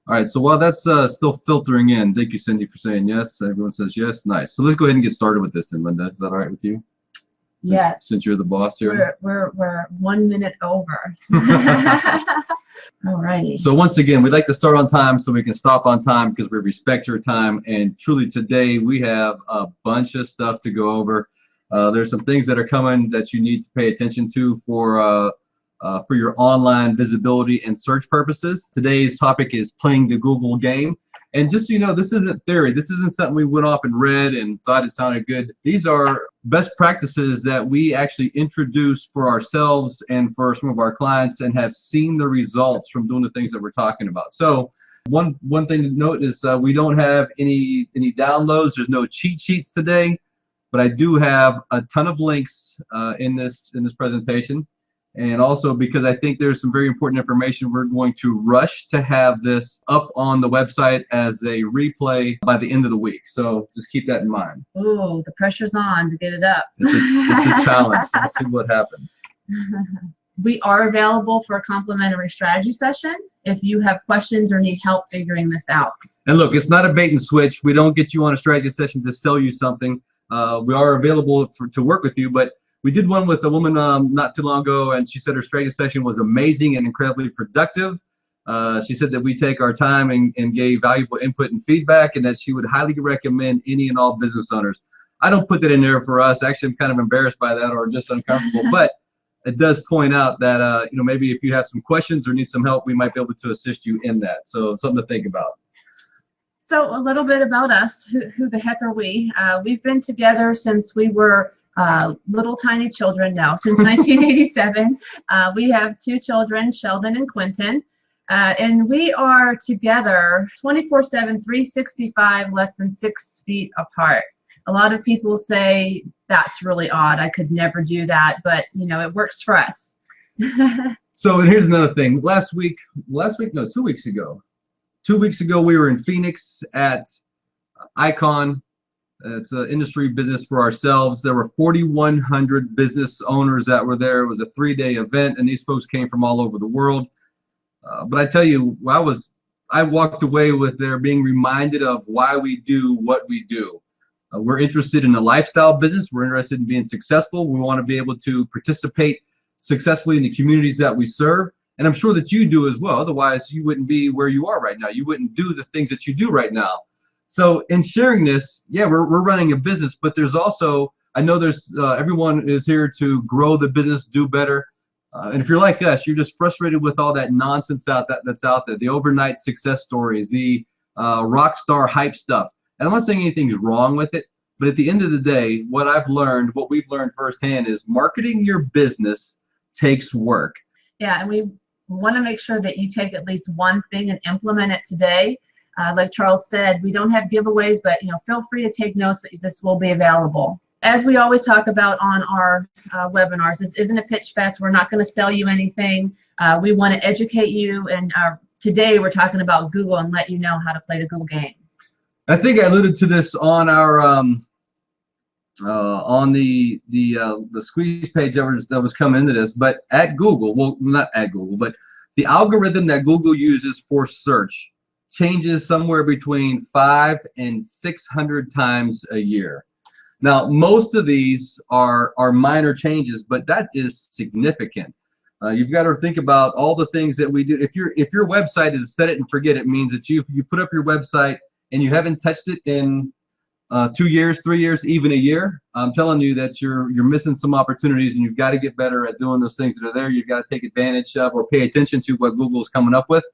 All right, so while that's still filtering in, thank you, Cindy, for saying yes. Everyone says yes. Nice. So let's go ahead and get started with this then, Linda. Is that all right with you? Yes. Since you're the boss here. We're 1 minute over. All righty. So once again, we'd like to start on time so we can stop on time because we respect your time. And truly today we have a bunch of stuff to go over. There's some things that are coming that you need to pay attention to for your online visibility and search purposes. Today's topic is playing the Google game. And just so you know, this isn't theory. This isn't something we went off and read and thought it sounded good. These are best practices that we actually introduce for ourselves and for some of our clients and have seen the results from doing the things that we're talking about. So one thing to note is we don't have any downloads. There's no cheat sheets today, but I do have a ton of links in this presentation. And also because I think there's some very important information, we're going to rush to have this up on the website as a replay by the end of the week. So just keep that in mind. Ooh, the pressure's on to get it up. It's a challenge. Let's see what happens. We are available for a complimentary strategy session if you have questions or need help figuring this out. And look, it's not a bait and switch. We don't get you on a strategy session to sell you something. We are available to work with you, but we did one with a woman not too long ago, and she said her strategy session was amazing and incredibly productive. She said that we take our time and gave valuable input and feedback, and that she would highly recommend any and all business owners. I don't put that in there for us. Actually, I'm kind of embarrassed by that or just uncomfortable, but it does point out that maybe if you have some questions or need some help, we might be able to assist you in that. So something to think about. So a little bit about us. Who the heck are we? We've been together since we were little tiny children now, since 1987. We have 2 children, Sheldon and Quentin, and we are together 24/7, 365, less than 6 feet apart. A lot of people say that's really odd. I could never do that, but it works for us. So, and here's another thing. 2 weeks ago. 2 weeks ago, we were in Phoenix at Icon. It's an industry business for ourselves. There were 4,100 business owners that were there. It was a 3-day event, and these folks came from all over the world. But I tell you, I walked away with there being reminded of why we do what we do. We're interested in a lifestyle business. We're interested in being successful. We want to be able to participate successfully in the communities that we serve. And I'm sure that you do as well. Otherwise, you wouldn't be where you are right now. You wouldn't do the things that you do right now. So in sharing this, yeah, we're running a business, but there's also, I know there's, everyone is here to grow the business, do better. And if you're like us, you're just frustrated with all that nonsense that's out there, the overnight success stories, the rock star hype stuff. And I'm not saying anything's wrong with it, but at the end of the day, what we've learned firsthand is marketing your business takes work. Yeah, and we want to make sure that you take at least one thing and implement it today. Like Charles said, we don't have giveaways, but feel free to take notes, but this will be available. As we always talk about on our webinars, this isn't a pitch fest. We're not going to sell you anything. We want to educate you, and today we're talking about Google and let you know how to play the Google game. I think I alluded to this on our on the squeeze page that was coming into this, but at Google, well, not at Google, but the algorithm that Google uses for search changes somewhere between 500 and 600 times a year. Now, most of these are minor changes, but that is significant. You've got to think about all the things that we do. If your website is set it and forget it, means that you put up your website and you haven't touched it in 2 years, 3 years, even a year, I'm telling you that you're missing some opportunities, and you've got to get better at doing those things that are there. You've got to take advantage of or pay attention to what Google's coming up with.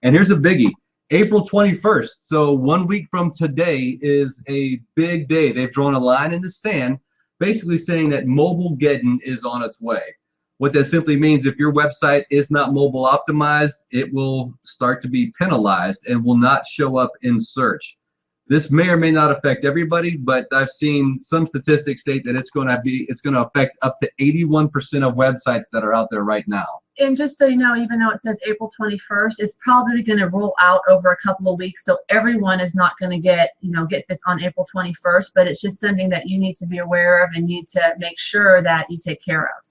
And here's a biggie. April 21st, so 1 week from today, is a big day. They've drawn a line in the sand, basically saying that mobile-geddon is on its way. What that simply means, if your website is not mobile optimized, it will start to be penalized and will not show up in search. This may or may not affect everybody, but I've seen some statistics state that it's going to affect up to 81% of websites that are out there right now. And just so you know, even though it says April 21st, it's probably going to roll out over a couple of weeks. So everyone is not going to get this on April 21st, but it's just something that you need to be aware of and need to make sure that you take care of.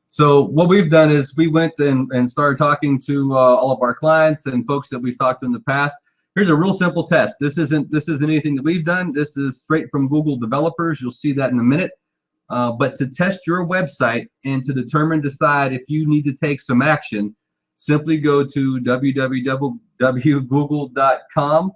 So what we've done is we went and started talking to all of our clients and folks that we've talked to in the past. Here's a real simple test. This isn't anything that we've done. This is straight from Google developers. You'll see that in a minute. But to test your website and to decide if you need to take some action, simply go to www.google.com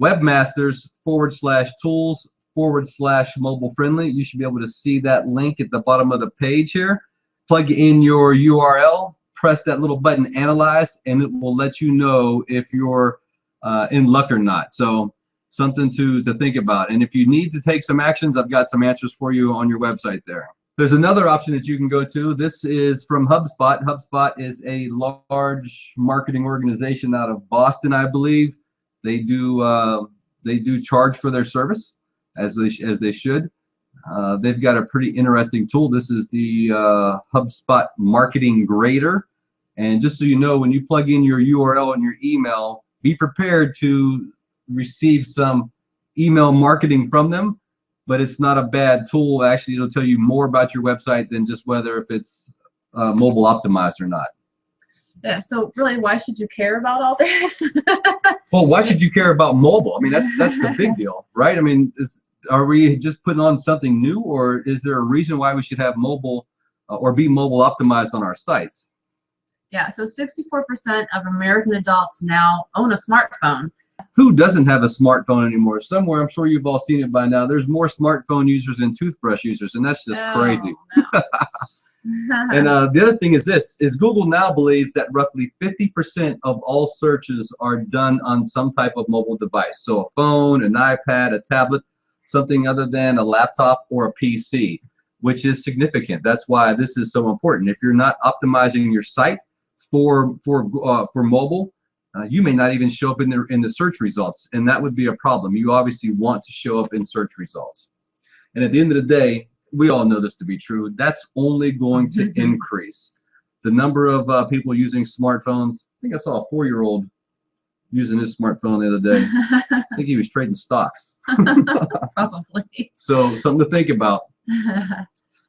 webmasters/tools/mobile friendly. You should be able to see that link at the bottom of the page here. Plug in your URL, press that little button analyze, and it will let you know if you're in luck or not. So something to think about. And if you need to take some actions, I've got some answers for you on your website there. There's another option that you can go to. This is from HubSpot. HubSpot is a large marketing organization out of Boston, I believe. They do charge for their service, as they should. They've got a pretty interesting tool. This is the HubSpot Marketing Grader. And just so you know, when you plug in your URL and your email, be prepared to receive some email marketing from them, but it's not a bad tool. Actually, it'll tell you more about your website than just whether if it's mobile optimized or not. Yeah, so really, why should you care about all this? Well, why should you care about mobile? I mean, that's the big deal, right? I mean, are we just putting on something new, or is there a reason why we should have mobile or be mobile optimized on our sites? Yeah, so 64% of American adults now own a smartphone. Who doesn't have a smartphone anymore? Somewhere, I'm sure you've all seen it by now. There's more smartphone users than toothbrush users, and that's just crazy. No. And the other thing is this, is Google now believes that roughly 50% of all searches are done on some type of mobile device. So a phone, an iPad, a tablet, something other than a laptop or a PC, which is significant. That's why this is so important. If you're not optimizing your site for mobile, you may not even show up in the search results, and that would be a problem. You obviously want to show up in search results. And at the end of the day, we all know this to be true. That's only going to increase. The number of people using smartphones. I think I saw a 4-year-old using his smartphone the other day. I think he was trading stocks. Probably. So something to think about.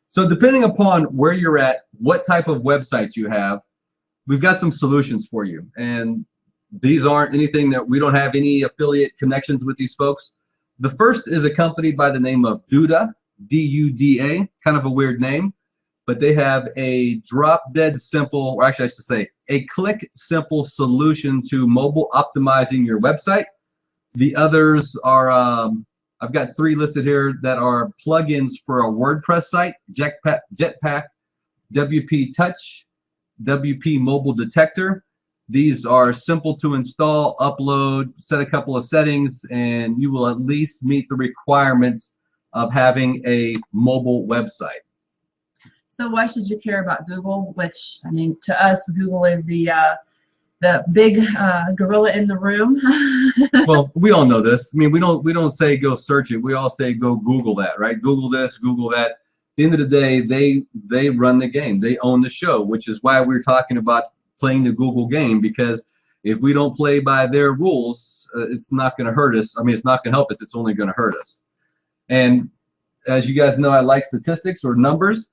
So depending upon where you're at, what type of website you have, we've got some solutions for you. And these aren't anything that we don't have any affiliate connections with these folks. The first is a company by the name of Duda, D-U-D-A, kind of a weird name, but they have a drop-dead simple, or actually I should say, a click simple solution to mobile optimizing your website. The others are, I've got 3 listed here that are plugins for a WordPress site: Jetpack, WP Touch, WP Mobile Detector. These are simple to install, upload, set a couple of settings, and you will at least meet the requirements of having a mobile website. So why should you care about Google? Which, I mean, to us, Google is the big gorilla in the room. Well, we all know this. I mean, we don't say go search it. We all say go Google that, right? Google this, Google that. At the end of the day, they run the game. They own the show, which is why we're talking about playing the Google game, because if we don't play by their rules, it's not going to hurt us. I mean, it's not going to help us. It's only going to hurt us. And as you guys know, I like statistics or numbers.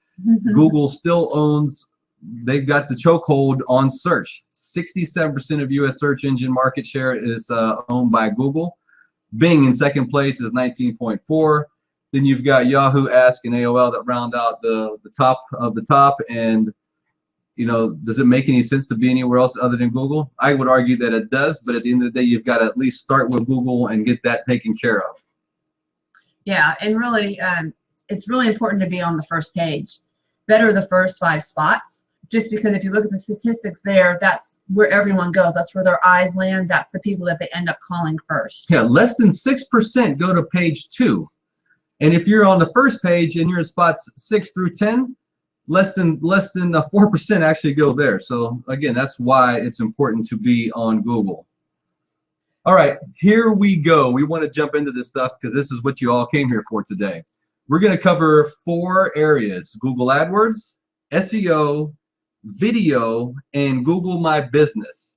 Google still owns, they've got the chokehold on search. 67% of U.S. search engine market share is owned by Google. Bing in second place is 19.4. Then you've got Yahoo, Ask, and AOL that round out the top of the top. And you know, does it make any sense to be anywhere else other than Google? I would argue that it does, but at the end of the day, you've got to at least start with Google and get that taken care of. Yeah, and really, it's really important to be on the first page. Better the first 5 spots, just because if you look at the statistics there, that's where everyone goes. That's where their eyes land. That's the people that they end up calling first. Yeah, less than 6% go to page 2. And if you're on the first page and you're in spots 6 through 10, less than 4% actually go there. So again, that's why it's important to be on Google. All right, here we go. We want to jump into this stuff because this is what you all came here for today. We're going to cover 4 areas: Google AdWords, SEO, video, and Google My Business.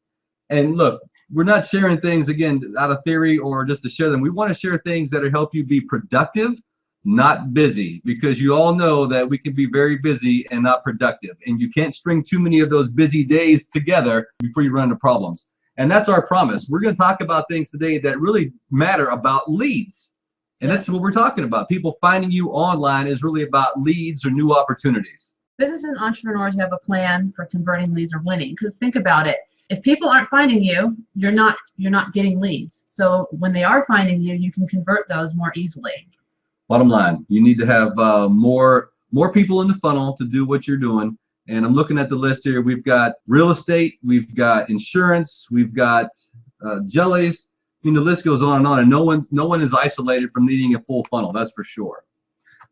And look, we're not sharing things, again, out of theory or just to share them. We want to share things that will help you be productive, not busy, because you all know that we can be very busy and not productive. And you can't string too many of those busy days together before you run into problems. And that's our promise. We're going to talk about things today that really matter about leads. And that's what we're talking about. People finding you online is really about leads or new opportunities. Business and entrepreneurs who have a plan for converting leads or winning. Because think about it. If people aren't finding you, you're not getting leads. So when they are finding you, you can convert those more easily. Bottom line, you need to have more people in the funnel to do what you're doing. And I'm looking at the list here. We've got real estate, we've got insurance, we've got jellies. I mean, the list goes on, and no one is isolated from needing a full funnel. That's for sure.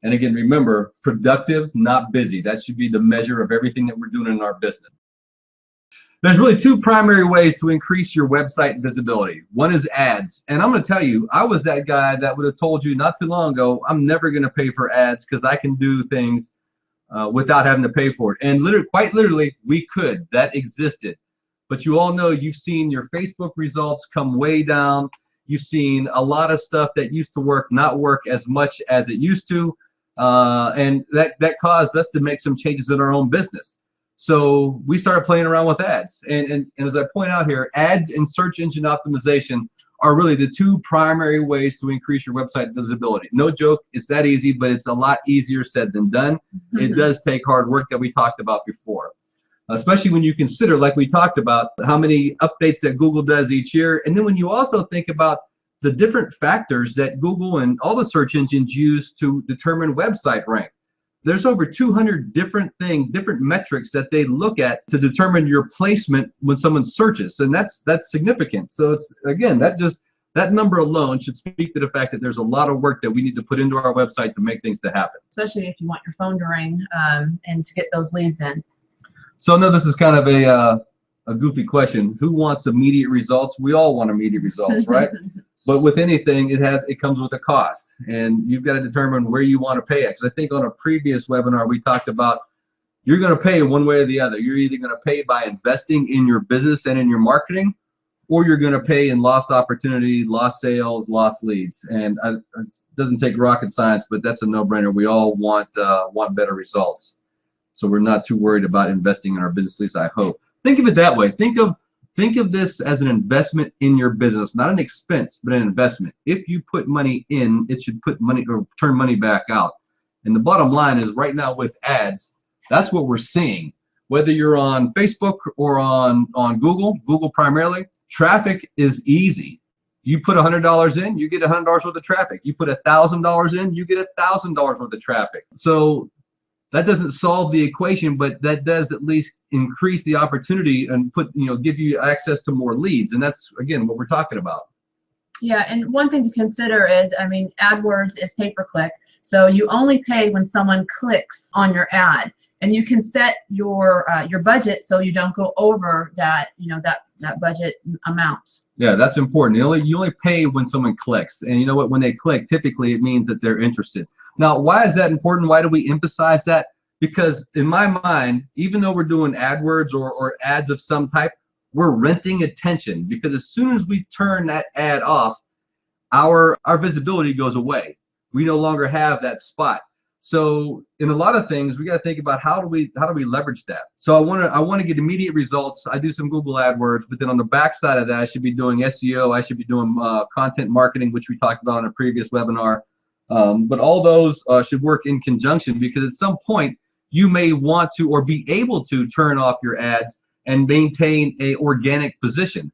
And again, remember, productive, not busy. That should be the measure of everything that we're doing in our business. There's really two primary ways to increase your website visibility. One is ads. And I'm going to tell you, I was that guy that would have told you not too long ago, I'm never going to pay for ads because I can do things without having to pay for it. And quite literally, we could. That existed. But you all know, you've seen your Facebook results come way down. You've seen a lot of stuff that used to work not work as much as it used to. And that caused us to make some changes in our own business. So we started playing around with ads. And as I point out here, ads and search engine optimization are really the two primary ways to increase your website visibility. No joke, it's that easy, but it's a lot easier said than done. It does take hard work that we talked about before, especially when you consider, like we talked about, how many updates that Google does each year. And then when you also think about the different factors that Google and all the search engines use to determine website rank. There's over 200 different metrics that they look at to determine your placement when someone searches, and that's significant. So it's, again, that number alone should speak to the fact that there's a lot of work that we need to put into our website to make things to happen. Especially if you want your phone to ring and to get those leads in. So I know this is kind of a goofy question. Who wants immediate results? We all want immediate results, right? But with anything, it comes with a cost, and you've got to determine where you want to pay it. Because I think on a previous webinar we talked about you're going to pay one way or the other. You're either going to pay by investing in your business and in your marketing, or you're going to pay in lost opportunity, lost sales, lost leads. And it doesn't take rocket science, but that's a no-brainer. We all want better results, so we're not too worried about investing in our business. At least I hope. Think of it that way. Think of this as an investment in your business, not an expense, but an investment. If you put money in, it should put money or turn money back out. And the bottom line is, right now with ads, that's what we're seeing. Whether you're on Facebook or on Google primarily, traffic is easy. You put $100 in, you get $100 worth of traffic. You put $1,000 in, you get $1,000 worth of traffic. So that doesn't solve the equation, but that does at least increase the opportunity and give you access to more leads. And that's, again, what we're talking about. Yeah, and one thing to consider is, AdWords is pay-per-click. So you only pay when someone clicks on your ad. And you can set your budget so you don't go over that budget amount. Yeah, that's important. You only pay when someone clicks, and you know what? When they click, typically it means that they're interested. Now, why is that important? Why do we emphasize that? Because in my mind, even though we're doing AdWords or ads of some type, we're renting attention. Because as soon as we turn that ad off, our visibility goes away. We no longer have that spot. So in a lot of things, we got to think about how do we leverage that. So I want to get immediate results. I do some Google AdWords, but then on the back side of that, I should be doing SEO. I should be doing content marketing, which we talked about in a previous webinar. But all those should work in conjunction, because at some point you may want to or be able to turn off your ads and maintain a organic position.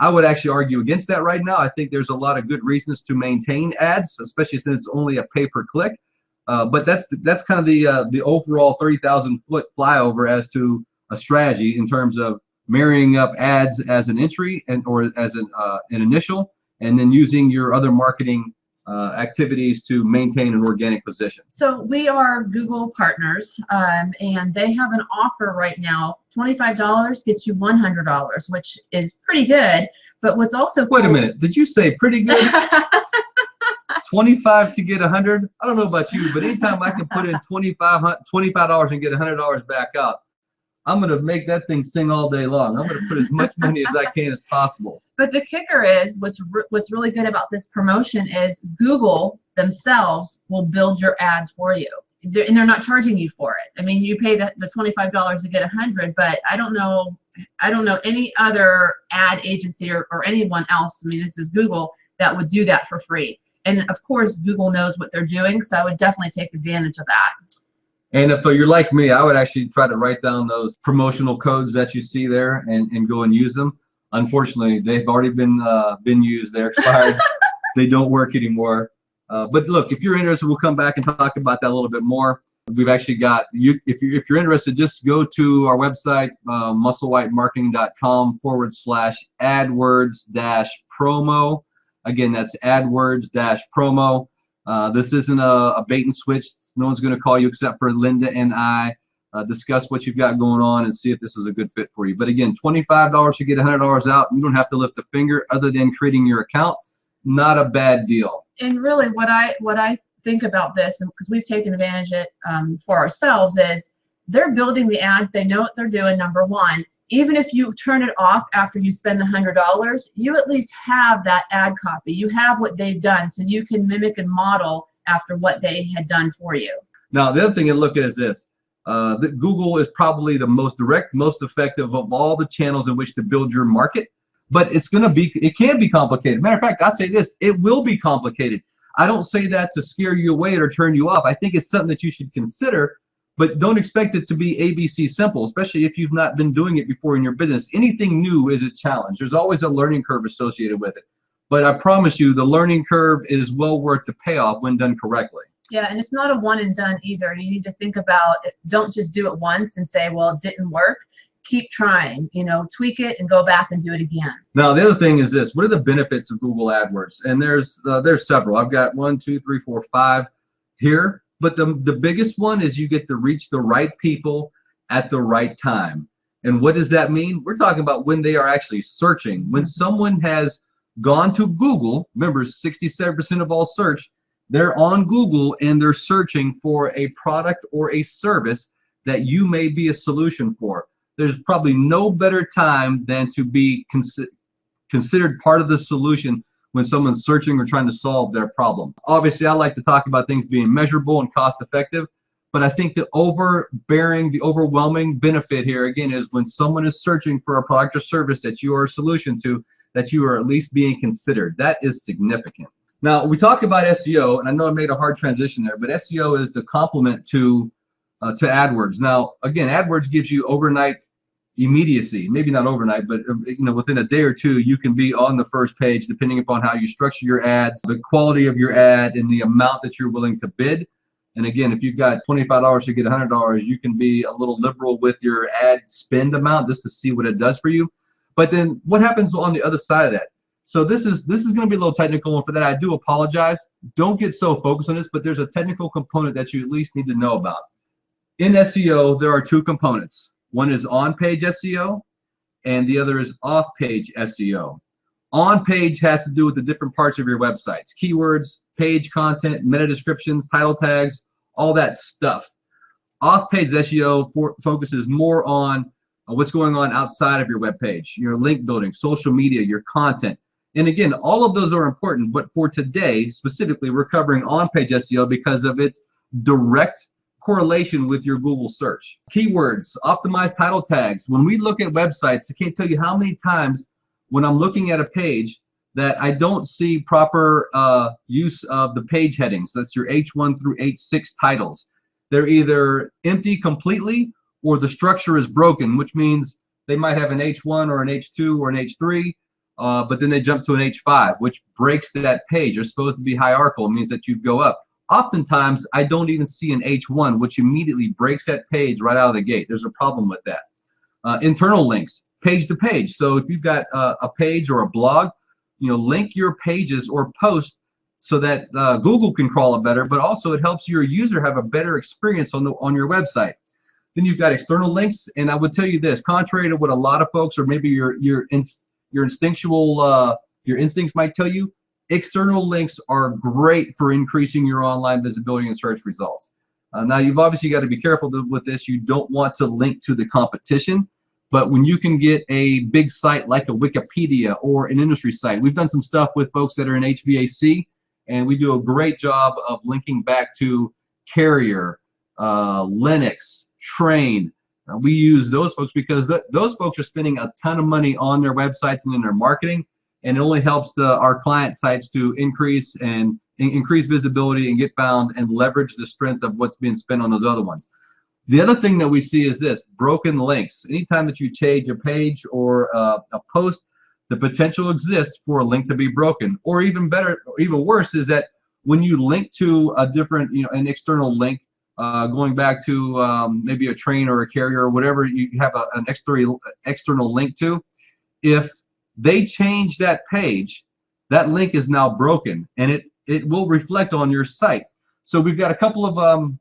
I would actually argue against that right now. I think there's a lot of good reasons to maintain ads, especially since it's only a pay-per-click. But that's kind of the overall 30,000-foot flyover as to a strategy in terms of marrying up ads as an entry or as an initial, and then using your other marketing activities to maintain an organic position. So we are Google partners, and they have an offer right now. $25 gets you $100, which is pretty good. But what's also Wait a minute, did you say pretty good? 25 to get 100? I don't know about you, but anytime I can put in $25 and get $100 back out, I'm going to make that thing sing all day long. I'm going to put as much money as I can as possible. But the kicker is, what's really good about this promotion is Google themselves will build your ads for you. And they're not charging you for it. I mean, you pay the $25 to get 100, but I don't know I don't know any other ad agency or anyone else. I mean, this is Google that would do that for free. And of course, Google knows what they're doing, so I would definitely take advantage of that. And if you're like me, I would actually try to write down those promotional codes that you see there and go and use them. Unfortunately, they've already been used. They're expired. They don't work anymore. But look, if you're interested, we'll come back and talk about that a little bit more. We've actually got you. If you're interested, just go to our website, musselwhitemarketing.com/AdWords-promo. Again, that's AdWords-promo. This isn't a bait and switch. No one's going to call you except for Linda and I. Discuss what you've got going on and see if this is a good fit for you. But again, $25 to get $100 out. You don't have to lift a finger other than creating your account. Not a bad deal. And really, what I think about this, and because we've taken advantage of it for ourselves, is they're building the ads. They know what they're doing. Number one, even if you turn it off after you spend the $100, you at least have that ad copy. You have what they've done, so you can mimic and model after what they had done for you. Now, the other thing to look at is this. That Google is probably the most direct, most effective of all the channels in which to build your market. But it can be complicated. Matter of fact, I say this, it will be complicated. I don't say that to scare you away or turn you off. I think it's something that you should consider, but don't expect it to be ABC simple, especially if you've not been doing it before in your business. Anything new is a challenge. There's always a learning curve associated with it. But I promise you, the learning curve is well worth the payoff when done correctly. Yeah, and it's not a one and done either. You need to think about it. Don't just do it once and say, well, it didn't work. Keep trying, tweak it and go back and do it again. Now, the other thing is this. What are the benefits of Google AdWords? And there's several. I've got 1, 2, 3, 4, 5 here. But the biggest one is you get to reach the right people at the right time. And what does that mean? We're talking about when they are actually searching. When someone has gone to Google, remember 67% of all search, they're on Google and they're searching for a product or a service that you may be a solution for. There's probably no better time than to be considered part of the solution when someone's searching or trying to solve their problem. Obviously, I like to talk about things being measurable and cost effective, but I think the overwhelming benefit here, again, is when someone is searching for a product or service that you are a solution to, that you are at least being considered. That is significant. Now, we talk about SEO, and I know I made a hard transition there, but SEO is the complement to AdWords. Now, again, AdWords gives you overnight immediacy. Maybe not overnight, but within a day or two, you can be on the first page, depending upon how you structure your ads, the quality of your ad, and the amount that you're willing to bid. And again, if you've got $25 to get $100, you can be a little liberal with your ad spend amount just to see what it does for you. But then, what happens on the other side of that? So this is going to be a little technical, and for that, I do apologize. Don't get so focused on this, but there's a technical component that you at least need to know about. In SEO, there are two components. One is on-page SEO, and the other is off-page SEO. On-page has to do with the different parts of your websites, keywords, page content, meta descriptions, title tags, all that stuff. Off-page SEO focuses more on what's going on outside of your web page, your link building, social media, your content. And again, all of those are important, but for today, specifically, we're covering on-page SEO because of its direct correlation with your Google search. Keywords, optimized title tags. When we look at websites, I can't tell you how many times when I'm looking at a page that I don't see proper use of the page headings. That's your H1 through H6 titles. They're either empty completely or the structure is broken, which means they might have an H1 or an H2 or an H3, but then they jump to an H5, which breaks that page. They're supposed to be hierarchical. It means that you go up. Oftentimes, I don't even see an H1, which immediately breaks that page right out of the gate. There's a problem with that. Internal links, page to page. So if you've got a page or a blog, link your pages or posts so that Google can crawl it better, but also it helps your user have a better experience on your website. Then you've got external links, and I would tell you this, contrary to what a lot of folks or maybe your instinctual your instincts might tell you, external links are great for increasing your online visibility and search results. Now, you've obviously got to be careful with this. You don't want to link to the competition, but when you can get a big site like a Wikipedia or an industry site, we've done some stuff with folks that are in HVAC, and we do a great job of linking back to Carrier, Linux, Train, We use those folks because those folks are spending a ton of money on their websites and in their marketing, and it only helps our client sites to increase visibility and get found and leverage the strength of what's being spent on those other ones. The other thing that we see is this: broken links. Anytime that you change a page or a post, the potential exists for a link to be broken. Or even better, or even worse, is that when you link to a different, an external link, going back to maybe a train or a carrier or whatever you have an external link to, if they change that page, that link is now broken, and it will reflect on your site. So we've got a couple of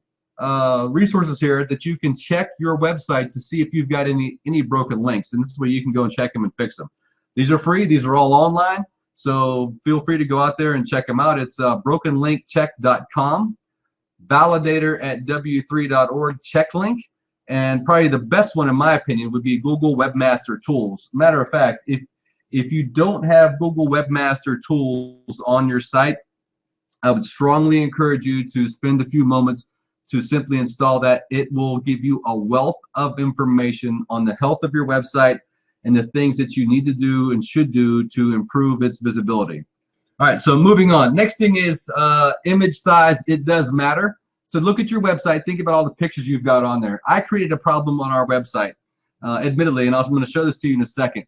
resources here that you can check your website to see if you've got any broken links, and this is where you can go and check them and fix them. These are free. These are all online, so feel free to go out there and check them out. It's brokenlinkcheck.com, validator@w3.org, checklink, and probably the best one in my opinion would be Google Webmaster Tools. Matter of fact, if you don't have Google Webmaster Tools on your site, I would strongly encourage you to spend a few moments to simply install that. It will give you a wealth of information on the health of your website and the things that you need to do and should do to improve its visibility. All right, so moving on. Next thing is image size. It does matter. So look at your website. Think about all the pictures you've got on there. I created a problem on our website, admittedly, and I'm going to show this to you in a second.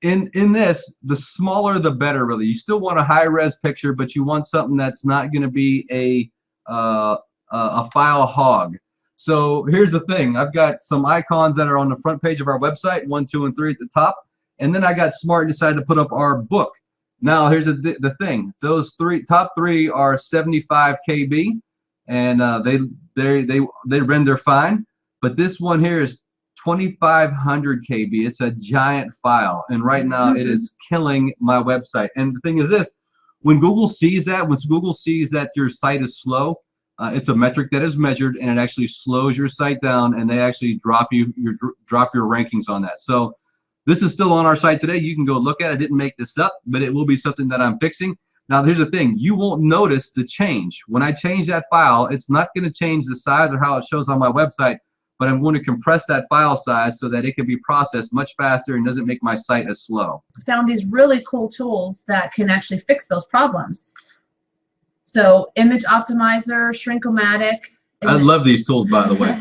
In this, the smaller the better, really. You still want a high-res picture, but you want something that's not going to be a file hog. So here's the thing. I've got some icons that are on the front page of our website, 1, 2, and 3 at the top, and then I got smart and decided to put up our book. Now here's the thing. Those top three are 75 KB, and they render fine. But this one here is 2,500 KB. It's a giant file, and right now it is killing my website. And the thing is this: when Google sees that your site is slow, it's a metric that is measured, and it actually slows your site down, and they actually drop your rankings on that. So this is still on our site today. You can go look at it. I didn't make this up, but it will be something that I'm fixing. Now, here's the thing. You won't notice the change. When I change that file, it's not going to change the size or how it shows on my website, but I'm going to compress that file size so that it can be processed much faster and doesn't make my site as slow. Found these really cool tools that can actually fix those problems. So Image Optimizer, Shrinkomatic. I love these tools, by the way.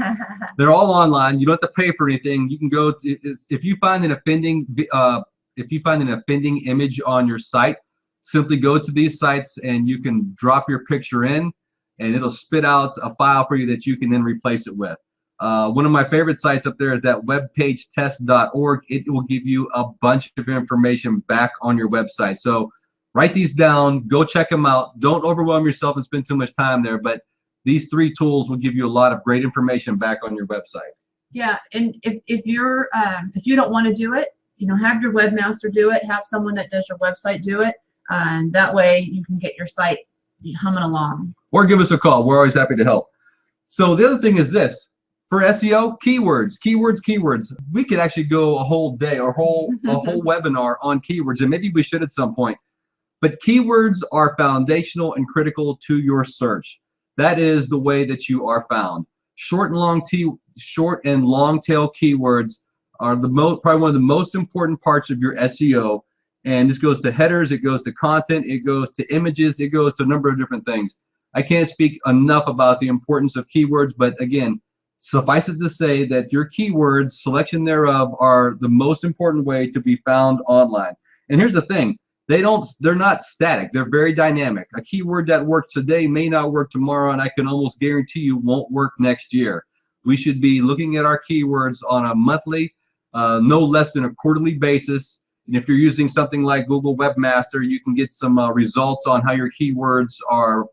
They're all online. You don't have to pay for anything. You can go to, if you find an offending image on your site, simply go to these sites and you can drop your picture in, and it'll spit out a file for you that you can then replace it with. One of my favorite sites up there is that webpagetest.org. It will give you a bunch of information back on your website. So write these down, go check them out. Don't overwhelm yourself and spend too much time there, but these three tools will give you a lot of great information back on your website. Yeah, and if you don't want to do it, have your webmaster do it, have someone that does your website do it, and that way you can get your site humming along. Or give us a call. We're always happy to help. So the other thing is this. For SEO, keywords. We could actually go a whole day or a whole webinar on keywords, and maybe we should at some point. But keywords are foundational and critical to your search. That is the way that you are found. Short and long tail keywords are probably one of the most important parts of your SEO. And this goes to headers, it goes to content, it goes to images, it goes to a number of different things. I can't speak enough about the importance of keywords, but again, suffice it to say that your keywords, selection thereof, are the most important way to be found online. And here's the thing. They're not static. They're very dynamic. A keyword that works today may not work tomorrow, and I can almost guarantee you won't work next year. We should be looking at our keywords on a monthly, no less than a quarterly basis. And if you're using something like Google Webmaster, you can get some results on how your keywords are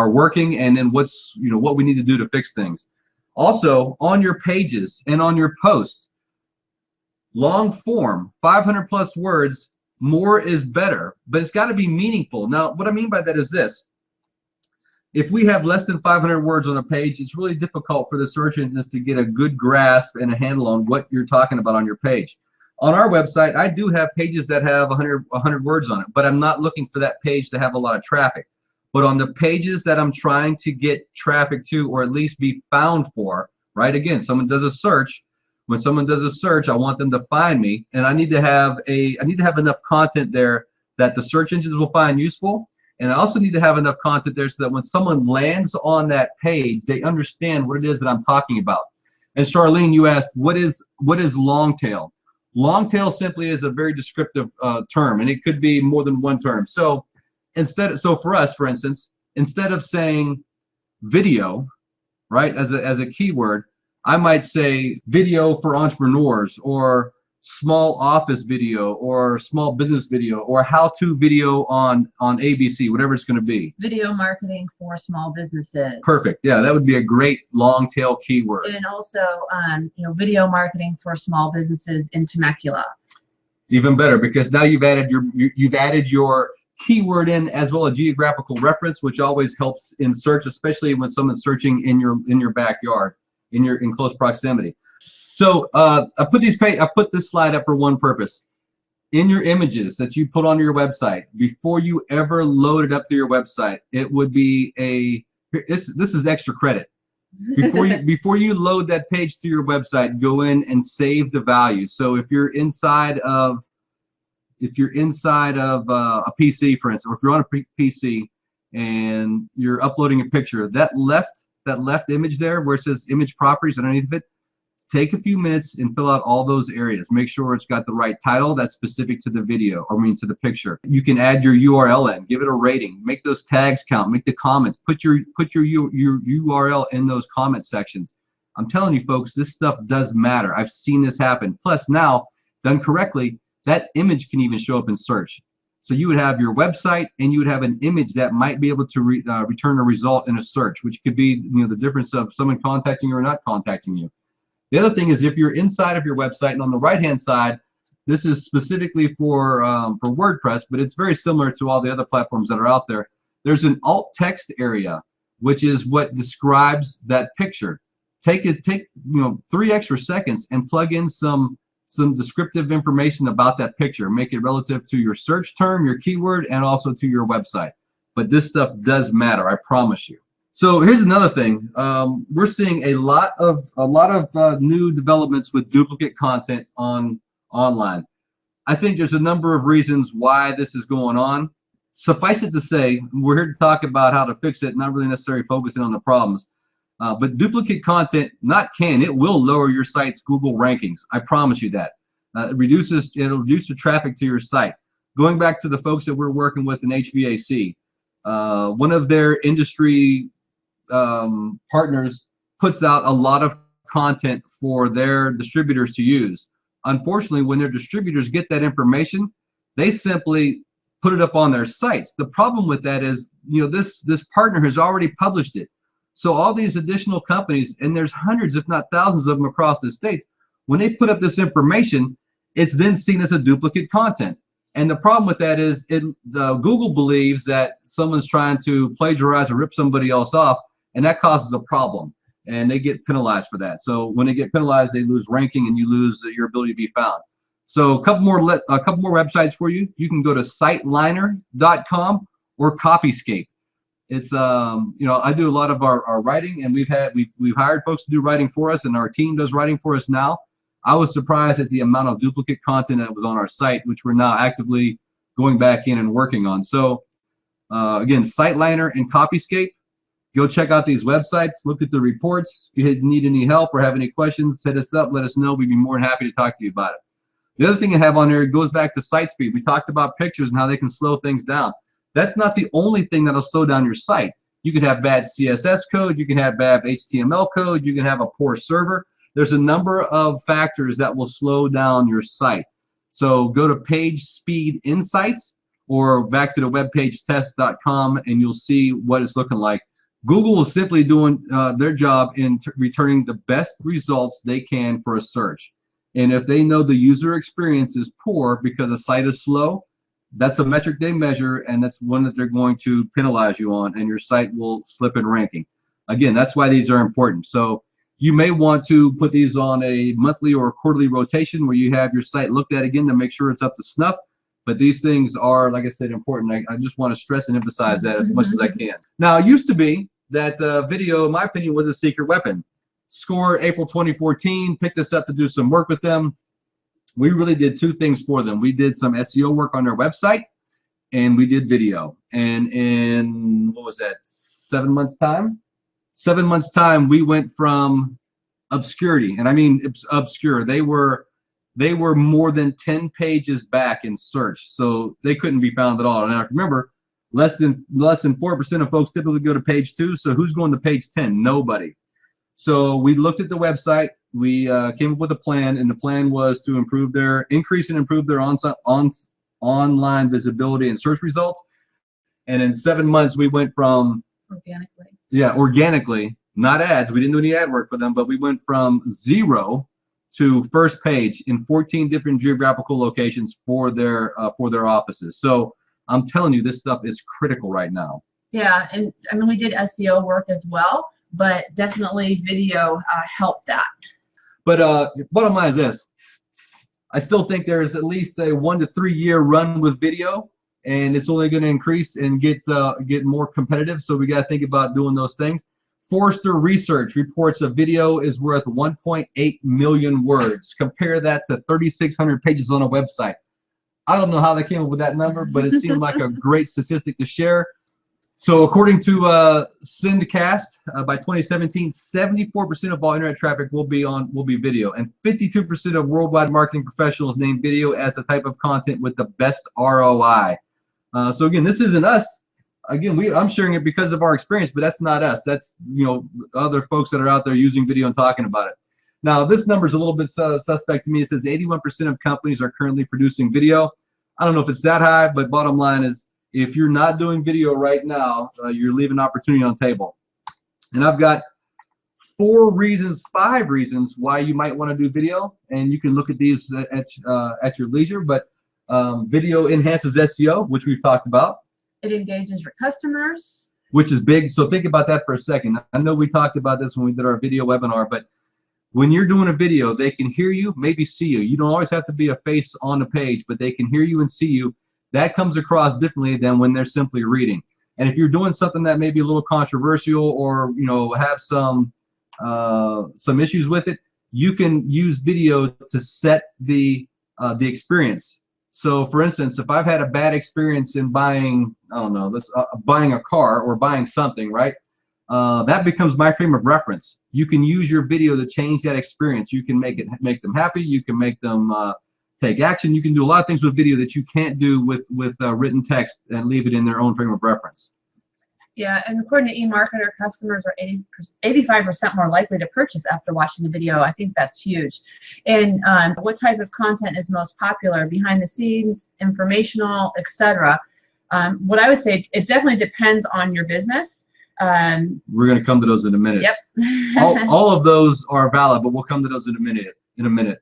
working, and then what we need to do to fix things. Also, on your pages and on your posts, long form, 500 plus words. More is better, but it's got to be meaningful. Now, what I mean by that is this. If we have less than 500 words on a page, it's really difficult for the search engines to get a good grasp and a handle on what you're talking about on your page. On our website, I do have pages that have 100 words on it, but I'm not looking for that page to have a lot of traffic. But on the pages that I'm trying to get traffic to, or at least be found for, right? Again, someone does a search. When someone does a search, I want them to find me, and I need to have enough content there that the search engines will find useful. And I also need to have enough content there so that when someone lands on that page, they understand what it is that I'm talking about. And Charlene, you asked, what is long tail? Long tail simply is a very descriptive term, and it could be more than one term. So for us, for instance, instead of saying video, right, as a keyword, I might say video for entrepreneurs, or small office video, or small business video, or how-to video on ABC, whatever it's going to be. Video marketing for small businesses. Perfect. Yeah, that would be a great long tail keyword. And also, video marketing for small businesses in Temecula. Even better, because now you've added your keyword in, as well as geographical reference, which always helps in search, especially when someone's searching in your backyard, in close proximity. So I put this slide up for one purpose. In your images that you put on your website, before you ever load it up to your website, it would be this is extra credit. Before you load that page to your website, go in and save the value. So if you're inside of a PC, for instance, or if you're on a PC and you're uploading a picture, that left image there where it says image properties underneath of it, take a few minutes and fill out all those areas. Make sure it's got the right title that's specific to the video, to the picture. You can add your URL in, give it a rating, make those tags count, make the comments, put your URL in those comment sections. I'm telling you folks, this stuff does matter. I've seen this happen. Plus now, done correctly, that image can even show up in search. So you would have your website, and you would have an image that might be able to return a result in a search, which could be the difference of someone contacting you or not contacting you. The other thing is, if you're inside of your website, and on the right-hand side, this is specifically for WordPress, but it's very similar to all the other platforms that are out there. There's an alt text area, which is what describes that picture. Take 3 extra seconds and plug in some descriptive information about that picture. Make it relative to your search term, your keyword, and also to your website. But this stuff does matter, I promise you. So here's another thing. We're seeing a lot of new developments with duplicate content online. I think there's a number of reasons why this is going on. Suffice it to say, we're here to talk about how to fix it, not really necessarily focusing on the problems. But duplicate content it will lower your site's Google rankings. I promise you that. It'll reduce the traffic to your site. Going back to the folks that we're working with in HVAC, one of their industry partners puts out a lot of content for their distributors to use. Unfortunately, when their distributors get that information, they simply put it up on their sites. The problem with that is, this partner has already published it. So all these additional companies, and there's hundreds, if not thousands of them across the states, when they put up this information, it's then seen as a duplicate content. And the problem with that is Google believes that someone's trying to plagiarize or rip somebody else off, and that causes a problem. And they get penalized for that. So when they get penalized, they lose ranking, and you lose your ability to be found. So a couple more websites for you. You can go to siteliner.com or Copyscape. It's I do a lot of our writing, and we've hired folks to do writing for us, and our team does writing for us now. I was surprised at the amount of duplicate content that was on our site, which we're now actively going back in and working on. So again, SiteLiner and Copyscape. Go check out these websites, look at the reports. If you need any help or have any questions, hit us up, let us know. We'd be more than happy to talk to you about it. The other thing I have on there, it goes back to site speed. We talked about pictures and how they can slow things down. That's not the only thing that'll slow down your site. You can have bad CSS code, you can have bad HTML code, you can have a poor server. There's a number of factors that will slow down your site. So go to Page Speed Insights or back to the webpagetest.com, and you'll see what it's looking like. Google is simply doing their job in returning the best results they can for a search. And if they know the user experience is poor because a site is slow, that's a metric they measure, and that's one that they're going to penalize you on, and your site will slip in ranking. Again, that's why these are important. So you may want to put these on a monthly or quarterly rotation where you have your site looked at again to make sure it's up to snuff. But these things are, like I said, important. I just want to stress and emphasize that as much as I can. Now, it used to be that video, in my opinion, was a secret weapon. SCORE, April 2014, picked us up to do some work with them. We really did two things for them. We did some SEO work on their website, and we did video. And in, what was that, 7 months time? 7 months time, we went from obscurity, and I mean obscure. They were more than 10 pages back in search, so they couldn't be found at all. And I remember, less than 4% of folks typically go to page 2. So who's going to page 10? Nobody. So we looked at the website. We came up with a plan, and the plan was to increase and improve their online visibility and search results. And in 7 months, we went from organically, not ads. We didn't do any ad work for them, but we went from 0 to first page in 14 different geographical locations for their offices. So I'm telling you, this stuff is critical right now. Yeah, and I mean, we did SEO work as well, but definitely video helped that. But bottom line is this: I still think there's at least a 1 to 3 year run with video, and it's only going to increase and get more competitive. So we got to think about doing those things. Forrester Research reports a video is worth 1.8 million words. Compare that to 3,600 pages on a website. I don't know how they came up with that number, but it seemed like a great statistic to share. So according to Syndicast, by 2017, 74% of all internet traffic will be video, and 52% of worldwide marketing professionals name video as the type of content with the best ROI. So again, this isn't us. Again, I'm sharing it because of our experience, but that's not us. That's, other folks that are out there using video and talking about it. Now, this number is a little bit suspect to me. It says 81% of companies are currently producing video. I don't know if it's that high, but bottom line is, if you're not doing video right now, you're leaving opportunity on the table. And I've got 5 reasons why you might want to do video, and you can look at these at your leisure. But video enhances SEO, which we've talked about. It engages your customers, which is big. So think about that for a second. I know we talked about this when we did our video webinar, but when you're doing a video, they can hear you, maybe see you. You don't always have to be a face on the page, but they can hear you and see you. That comes across differently than when they're simply reading. And if you're doing something that may be a little controversial, or have some issues with it, you can use video to set the experience. So, for instance, if I've had a bad experience in buying, buying a car or buying something, right? That becomes my frame of reference. You can use your video to change that experience. You can make them happy. You can make them take action. You can do a lot of things with video that you can't do with written text, and leave it in their own frame of reference. Yeah, and according to eMarketer, customers are 85% more likely to purchase after watching the video. I think that's huge. And what type of content is most popular? Behind the scenes, informational, etc. What I would say, it definitely depends on your business. We're going to come to those in a minute. Yep. all of those are valid, but we'll come to those in a minute.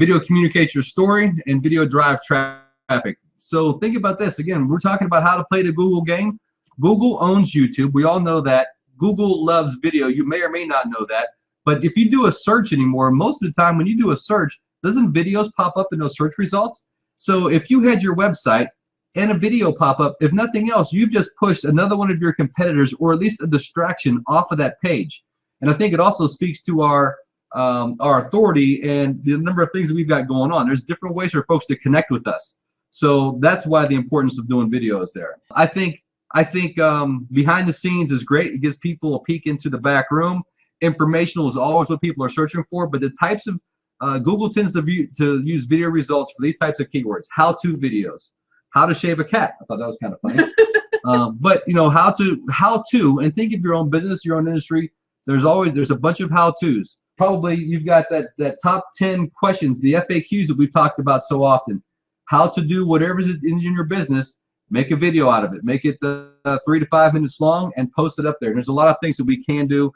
Video communicates your story, and video drives traffic. So think about this. Again, we're talking about how to play the Google game. Google owns YouTube. We all know that. Google loves video. You may or may not know that. But if you do a search anymore, most of the time when you do a search, doesn't videos pop up in those search results? So if you had your website and a video pop up, if nothing else, you've just pushed another one of your competitors, or at least a distraction, off of that page. And I think it also speaks to our authority and the number of things that we've got going on. There's different ways for folks to connect with us. So that's why the importance of doing video is there. I think behind the scenes is great. It gives people a peek into the back room. Informational is always what people are searching for, but the types of Google tends to use video results for these types of keywords. How-to videos, how to shave a cat. I thought that was kind of funny. But how to, and think of your own business, your own industry. There's a bunch of how-tos. Probably you've got that top 10 questions, the FAQs that we've talked about so often. How to do whatever's in your business. Make a video out of it. Make it 3 to 5 minutes long and post it up there. There's a lot of things that we can do.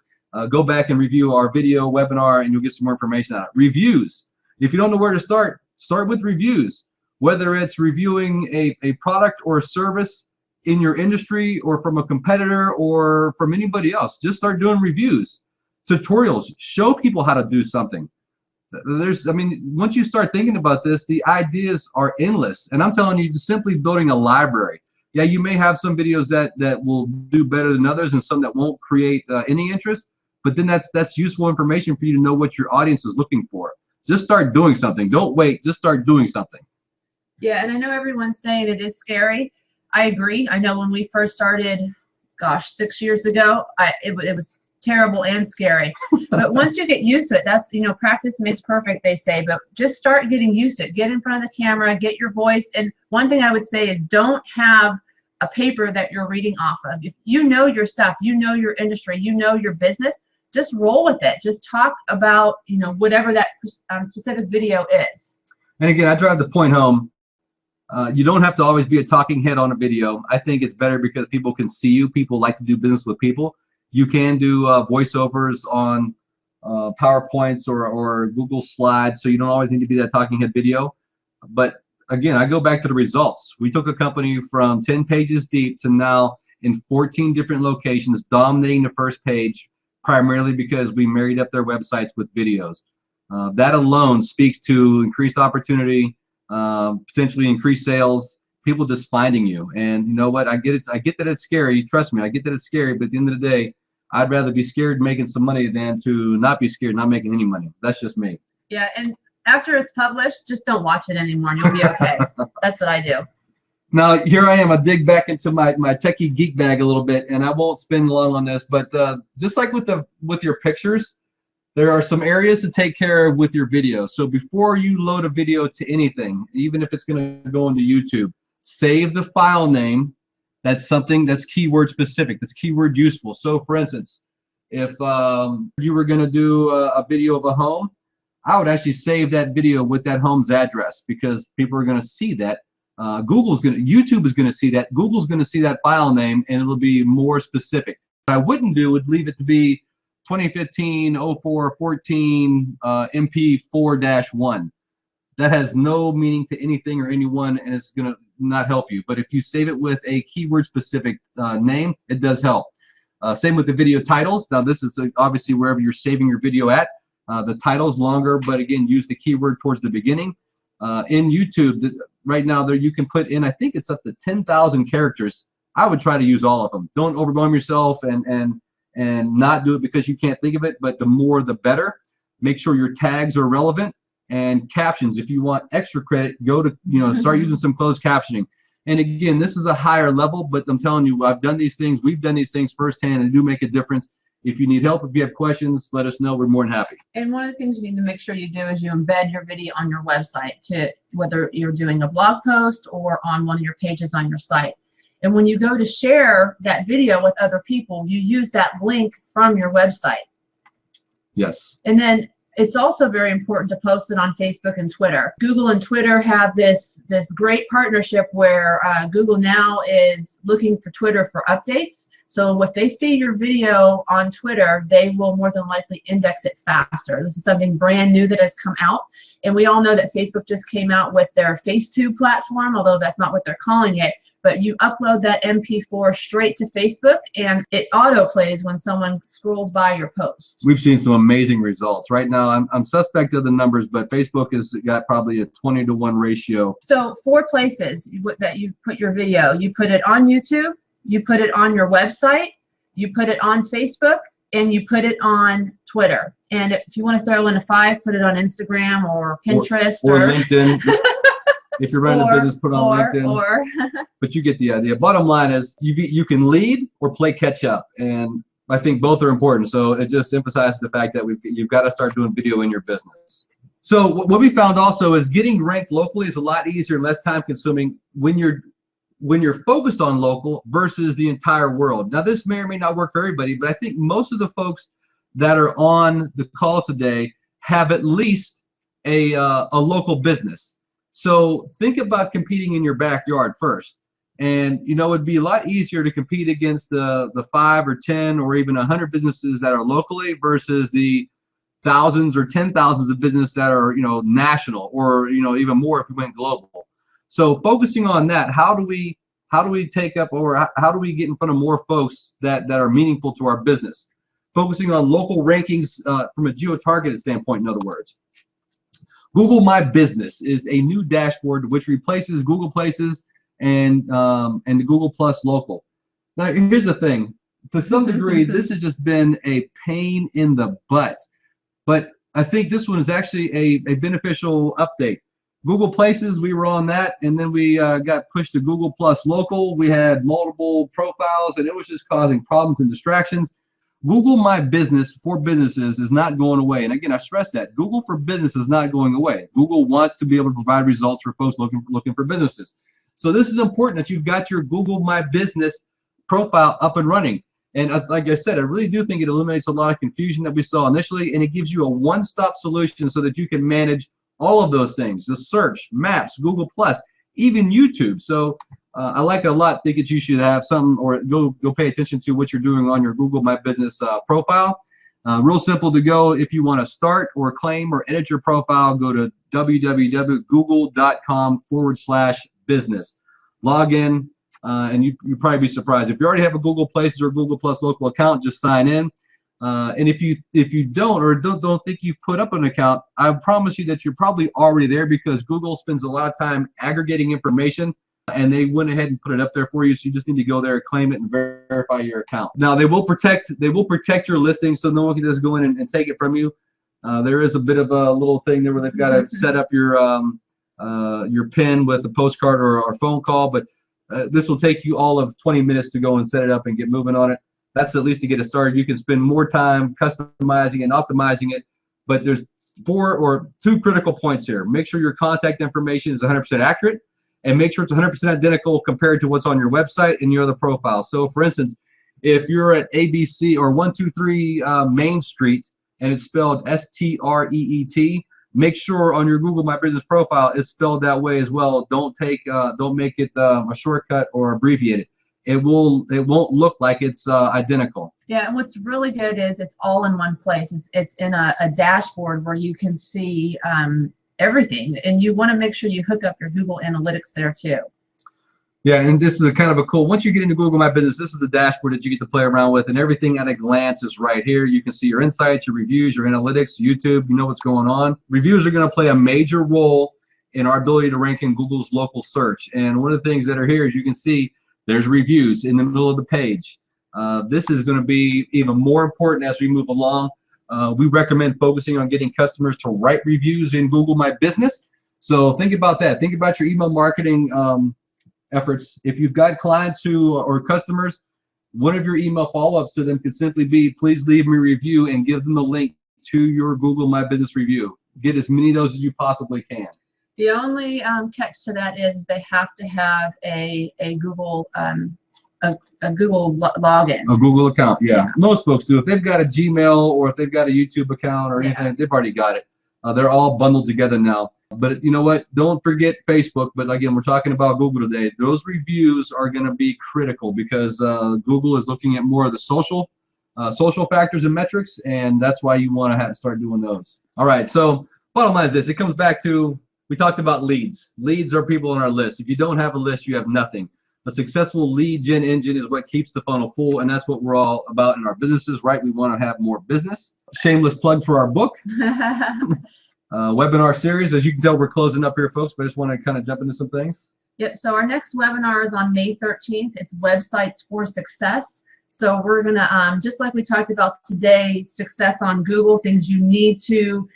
Go back and review our video webinar, and you'll get some more information out of it. Reviews. If you don't know where to start with reviews. Whether it's reviewing a product or a service in your industry, or from a competitor, or from anybody else, just start doing reviews. Tutorials. Show people how to do something. Once you start thinking about this, the ideas are endless. And I'm telling you, just simply building a library. Yeah, you may have some videos that will do better than others, and some that won't create any interest. but then that's useful information for you to know what your audience is looking for. Just start doing something. Don't wait. Just start doing something. Yeah, and I know everyone's saying it is scary. I agree. I know when we first started, gosh, 6 years ago, it was terrible and scary. But once you get used to it, that's, you know, practice makes perfect, they say. But just start getting used to it. Get in front of the camera, get your voice. And one thing I would say is don't have a paper that you're reading off of. If you know your stuff, you know your industry, you know your business, just roll with it. Just talk about, you know, whatever that specific video is. And again, I drive the point home. You don't have to always be a talking head on a video. I think it's better because people can see you. People like to do business with people. You can do voiceovers on PowerPoints or Google Slides, so you don't always need to be that talking head video. But again, I go back to the results. We took a company from 10 pages deep to now in 14 different locations, dominating the first page, primarily because we married up their websites with videos. That alone speaks to increased opportunity, potentially increased sales, people just finding you. And you know what? I get it. I get that it's scary. Trust me, I get that it's scary. But at the end of the day, I'd rather be scared making some money than to not be scared not making any money. That's just me. Yeah, and after it's published, just don't watch it anymore, and you'll be okay. That's what I do. Now here I am. I dig back into my techie geek bag a little bit, and I won't spend long on this. But just like with your pictures, there are some areas to take care of with your video. So before you load a video to anything, even if it's going to go into YouTube, save the file name. That's something that's keyword specific, that's keyword useful. So for instance, if you were going to do a video of a home, I would actually save that video with that home's address, because people are going to see that. YouTube is going to see that. Google's going to see that file name, and it'll be more specific. What I wouldn't do would leave it to be 2015-04-14 MP4-1. That has no meaning to anything or anyone, and it's going to not help you. But if you save it with a keyword specific name, it does help. Same with the video titles. Now this is obviously wherever you're saving your video at. The title's longer, but again, use the keyword towards the beginning. In YouTube, right now there you can put in, I think it's up to 10,000 characters. I would try to use all of them. Don't overwhelm yourself and not do it because you can't think of it, but the more the better. Make sure your tags are relevant. And captions, if you want extra credit, go to, start using some closed captioning. And again, this is a higher level, but I'm telling you, I've done these things, we've done these things firsthand, and they do make a difference. If you need help, if you have questions, let us know. We're more than happy. And one of the things you need to make sure you do is you embed your video on your website, to whether you're doing a blog post or on one of your pages on your site. And when you go to share that video with other people, you use that link from your website. Yes. And then it's also very important to post it on Facebook and Twitter. Google and Twitter have this great partnership where Google now is looking for Twitter for updates. So if they see your video on Twitter, they will more than likely index it faster. This is something brand new that has come out. And we all know that Facebook just came out with their FaceTube platform, although that's not what they're calling it. But you upload that MP4 straight to Facebook, and it auto-plays when someone scrolls by your post. We've seen some amazing results. Right now, I'm suspect of the numbers, but Facebook has got probably a 20-to-1 ratio. So 4 places that you put your video. You put it on YouTube, you put it on your website, you put it on Facebook, and you put it on Twitter. And if you want to throw in a 5, put it on Instagram or Pinterest or LinkedIn. If you're running a business, put it on LinkedIn. But you get the idea. Bottom line is you can lead or play catch up, and I think both are important. So it just emphasizes the fact that you've got to start doing video in your business. So what we found also is getting ranked locally is a lot easier and less time consuming when you're focused on local versus the entire world. Now this may or may not work for everybody, but I think most of the folks that are on the call today have at least a local business. So think about competing in your backyard first. And it'd be a lot easier to compete against the 5 or 10 or even 100 businesses that are locally versus the thousands or 10,000s of business that are national, or even more if we went global. So focusing on that, how do we take up, or how do we get in front of more folks that are meaningful to our business? Focusing on local rankings from a geo-targeted standpoint, in other words. Google My Business is a new dashboard which replaces Google Places and the Google Plus Local. Now, here's the thing. to some degree, this has just been a pain in the butt. But I think this one is actually a beneficial update. Google Places, we were on that, and then we got pushed to Google Plus Local. We had multiple profiles, and it was just causing problems and distractions. Google My Business for businesses is not going away. And again, I stress that Google for Business is not going away. Google wants to be able to provide results for folks looking for businesses. So this is important that you've got your Google My Business profile up and running. And like I said, I really do think it eliminates a lot of confusion that we saw initially, and it gives you a one-stop solution so that you can manage all of those things: the search, maps, Google Plus, even YouTube. So I like it a lot. Think that you should have some, or go pay attention to what you're doing on your Google My Business profile. Real simple to go. If you want to start or claim or edit your profile, go to www.google.com/business. Log in, and you'd probably be surprised. If you already have a Google Places or Google Plus Local account, just sign in. And if you don't, or don't think you've put up an account, I promise you that you're probably already there, because Google spends a lot of time aggregating information, and they went ahead and put it up there for you. So you just need to go there, claim it, and verify your account. Now they will protect your listing, so no one can just go in and take it from you. There is a bit of a little thing there where they've got to set up your PIN with a postcard or a phone call, but this will take you all of 20 minutes to go and set it up and get moving on it. That's at least to get it started. You can spend more time customizing and optimizing it, but there's two critical points here. Make sure your contact information is 100% accurate, and make sure it's 100% identical compared to what's on your website and your other profiles. So for instance, if you're at ABC or 123 Main Street and it's spelled S-T-R-E-E-T, make sure on your Google My Business profile it's spelled that way as well. Don't make it a shortcut or abbreviate it. It won't look like it's identical. Yeah, and what's really good is it's all in one place. It's in a dashboard where you can see everything, and you want to make sure you hook up your Google Analytics there too. Yeah, and this is a kind of a cool, once you get into Google My Business, this is the dashboard that you get to play around with, and everything at a glance is right here. You can see your insights, your reviews, your analytics, YouTube, you know what's going on. Reviews are going to play a major role in our ability to rank in Google's local search. And one of the things that are here is you can see there's reviews in the middle of the page. This is going to be even more important as we move along. We recommend focusing on getting customers to write reviews in Google My Business. So think about that. Think about your email marketing efforts. If you've got clients or customers, one of your email follow-ups to them could simply be, please leave me a review, and give them a link to your Google My Business review. Get as many of those as you possibly can. The only catch to that is they have to have a Google Google login. A Google account, yeah. Most folks do. If they've got a Gmail or if they've got a YouTube account or anything, they've already got it. They're all bundled together now. But you know what? Don't forget Facebook. But again, we're talking about Google today. Those reviews are going to be critical, because Google is looking at more of the social factors and metrics, and that's why you want to start doing those. All right. So bottom line is this. It comes back to, we talked about leads. Leads are people on our list. If you don't have a list, you have nothing. A successful lead gen engine is what keeps the funnel full, and that's what we're all about in our businesses, right? We want to have more business. Shameless plug for our book. Webinar series. As you can tell, we're closing up here, folks, but I just want to kind of jump into some things. Yep, so our next webinar is on May 13th. It's Websites for Success. So we're going to, just like we talked about today, success on Google, things you need to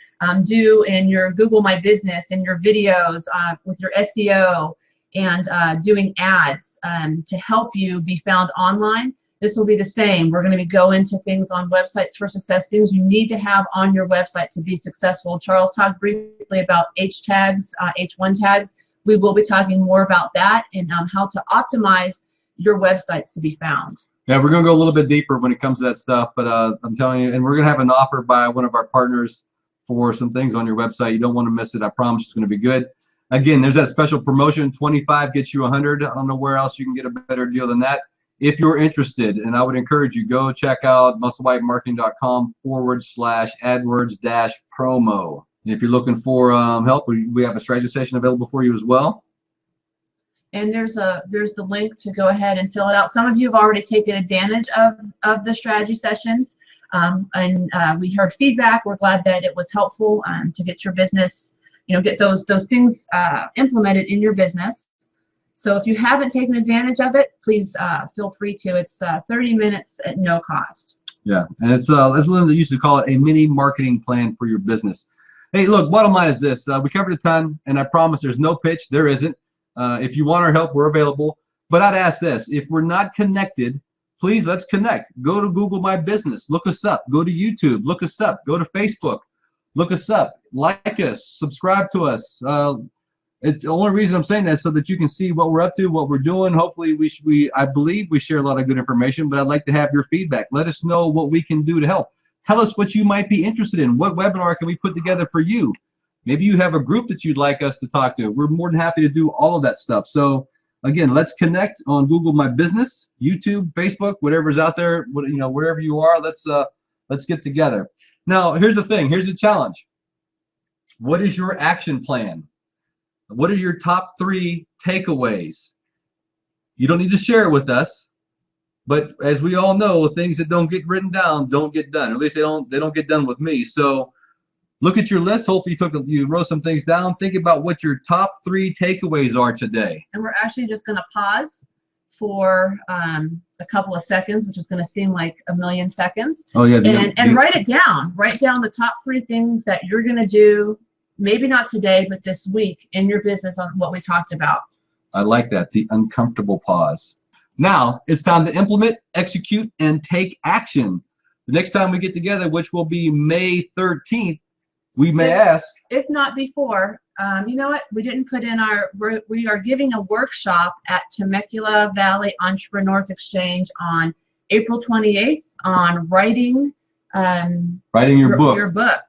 do in your Google My Business, in your videos, with your SEO, and doing ads to help you be found online. This will be the same. We're going to go into things on Websites for Success, things you need to have on your website to be successful. Charles talked briefly about H tags, H1 tags. We will be talking more about that and how to optimize your websites to be found. Yeah, we're going to go a little bit deeper when it comes to that stuff, but I'm telling you, and we're going to have an offer by one of our partners for some things on your website. You don't want to miss it. I promise it's going to be good. Again, there's that special promotion, 25 gets you 100. I don't know where else you can get a better deal than that. If you're interested, and I would encourage you, go check out musselwhitemarketing.com/AdWords-promo. And if you're looking for help, we have a strategy session available for you as well. And there's the link to go ahead and fill it out. Some of you have already taken advantage of the strategy sessions, and we heard feedback. We're glad that it was helpful to get your business, get those things implemented in your business. So if you haven't taken advantage of it, please feel free to. It's 30 minutes at no cost. Yeah, and it's as Linda used to call it, a mini marketing plan for your business. Hey, look, bottom line is this. We covered a ton, and I promise there's no pitch. There isn't. If you want our help, we're available. But I'd ask this. If we're not connected, please, let's connect. Go to Google My Business. Look us up. Go to YouTube. Look us up. Go to Facebook. Look us up. Like us. Subscribe to us. It's the only reason I'm saying that is so that you can see what we're up to, what we're doing. Hopefully, I believe we share a lot of good information, but I'd like to have your feedback. Let us know what we can do to help. Tell us what you might be interested in. What webinar can we put together for you? Maybe you have a group that you'd like us to talk to. We're more than happy to do all of that stuff. So again, let's connect on Google My Business, YouTube, Facebook, whatever's out there. Wherever you are, let's get together. Now, here's the thing. Here's the challenge. What is your action plan? What are your top 3 takeaways? You don't need to share it with us, but as we all know, things that don't get written down don't get done. Or at least they don't get done with me. So look at your list. Hopefully you wrote some things down. Think about what your top 3 takeaways are today. And we're actually just going to pause for a couple of seconds, which is going to seem like a million seconds. Oh yeah. And write it down. Write down the top 3 things that you're going to do. Maybe not today, but this week in your business on what we talked about. I like that, the uncomfortable pause. Now it's time to implement, execute, and take action. The next time we get together, which will be May 13th, we may ask. If not before, you know what? We didn't put in we are giving a workshop at Temecula Valley Entrepreneurs Exchange on April 28th on writing your book. Your book.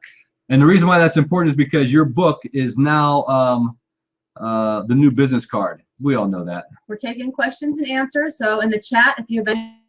And the reason why that's important is because your book is now the new business card. We all know that. We're taking questions and answers. So in the chat, if you have any